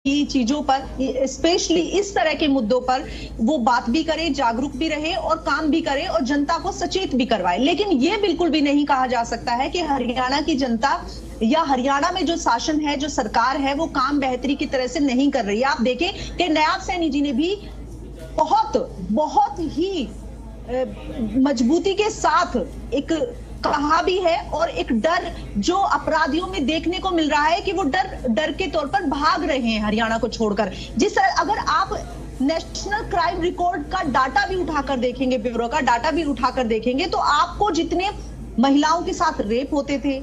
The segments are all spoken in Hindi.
की चीजों पर, स्पेशली इस तरह के मुद्दों पर वो बात भी करे, जागरूक भी रहे और काम भी करे और जनता को सचेत भी करवाए। लेकिन ये बिल्कुल भी नहीं कहा जा सकता है कि हरियाणा की जनता या हरियाणा में जो शासन है, जो सरकार है, वो काम बेहतरी की तरह से नहीं कर रही है। आप देखें कि नायब सैनी जी ने भी बहुत ही मजबूती के साथ एक कहा भी है और एक डर जो अपराधियों में देखने को मिल रहा है कि वो डर के तौर पर भाग रहे हैं हरियाणा को छोड़कर। अगर आप नेशनल क्राइम रिकॉर्ड का डाटा भी उठाकर देखेंगे, ब्यूरो का डाटा भी उठाकर देखेंगे, तो आपको जितने महिलाओं के साथ रेप होते थे,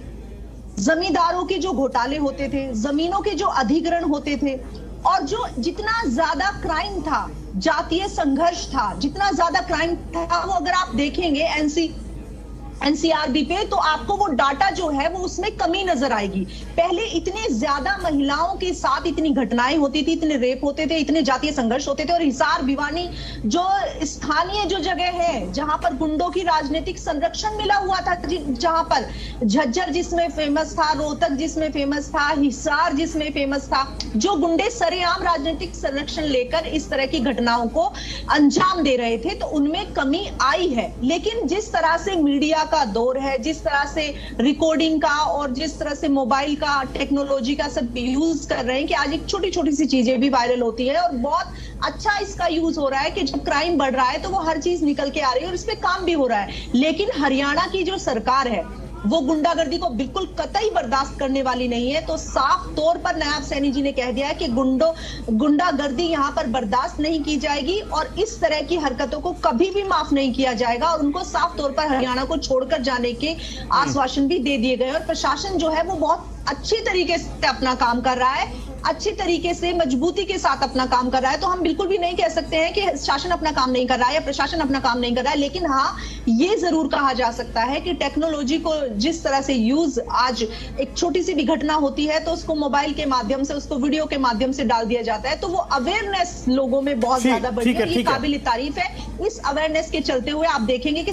जमींदारों के जो घोटाले होते थे, जमीनों के जो अधिग्रहण होते थे और जो जितना ज्यादा क्राइम था, जातीय संघर्ष था, जितना ज्यादा क्राइम था, वो अगर आप देखेंगे एनसीआरबी पे, तो आपको वो डाटा जो है वो उसमें कमी नजर आएगी। पहले इतने ज्यादा महिलाओं के साथ इतनी घटनाएं होती थी, इतने रेप होते थे, इतने जातीय संघर्ष होते थे। और हिसार भिवानी जो स्थानीय जो जगह है जहां पर गुंडों की राजनीतिक संरक्षण मिला हुआ था, जहां पर झज्जर जिसमें फेमस था, रोहतक जिसमें फेमस था, हिसार जिसमें फेमस था, जो गुंडे सरेआम राजनीतिक संरक्षण लेकर इस तरह की घटनाओं को अंजाम दे रहे थे, तो उनमें कमी आई है। लेकिन जिस तरह से मीडिया का दौर है, जिस तरह से रिकॉर्डिंग का और जिस तरह से मोबाइल का, टेक्नोलॉजी का सब यूज कर रहे हैं कि आज एक छोटी छोटी सी चीजें भी वायरल होती है और बहुत अच्छा इसका यूज हो रहा है कि जब क्राइम बढ़ रहा है तो वो हर चीज निकल के आ रही है और इस पे काम भी हो रहा है। लेकिन हरियाणा की जो सरकार है वो गुंडागर्दी को बिल्कुल कतई बर्दाश्त करने वाली नहीं है। तो साफ तौर पर नायब सैनी जी ने कह दिया है कि गुंडागर्दी यहां पर बर्दाश्त नहीं की जाएगी और इस तरह की हरकतों को कभी भी माफ नहीं किया जाएगा। और उनको साफ तौर पर हरियाणा को छोड़कर जाने के आश्वासन भी दे दिए गए और प्रशासन जो है वो बहुत अच्छी तरीके से अपना काम कर रहा है, अच्छी तरीके से मजबूती के साथ अपना काम कर रहा है। तो हम बिल्कुल भी नहीं कह सकते हैं कि शासन अपना काम नहीं कर रहा है या प्रशासन अपना काम नहीं कर रहा है। लेकिन हाँ, ये जरूर कहा जा सकता है कि टेक्नोलॉजी को जिस तरह से यूज, आज एक छोटी सी भी घटना होती है तो उसको मोबाइल के माध्यम से, उसको वीडियो के माध्यम से डाल दिया जाता है, तो वो अवेयरनेस लोगों में बहुत ज्यादा बढ़ी है। ये काबिल तारीफ है। इस अवेयरनेस के चलते हुए आप देखेंगे कि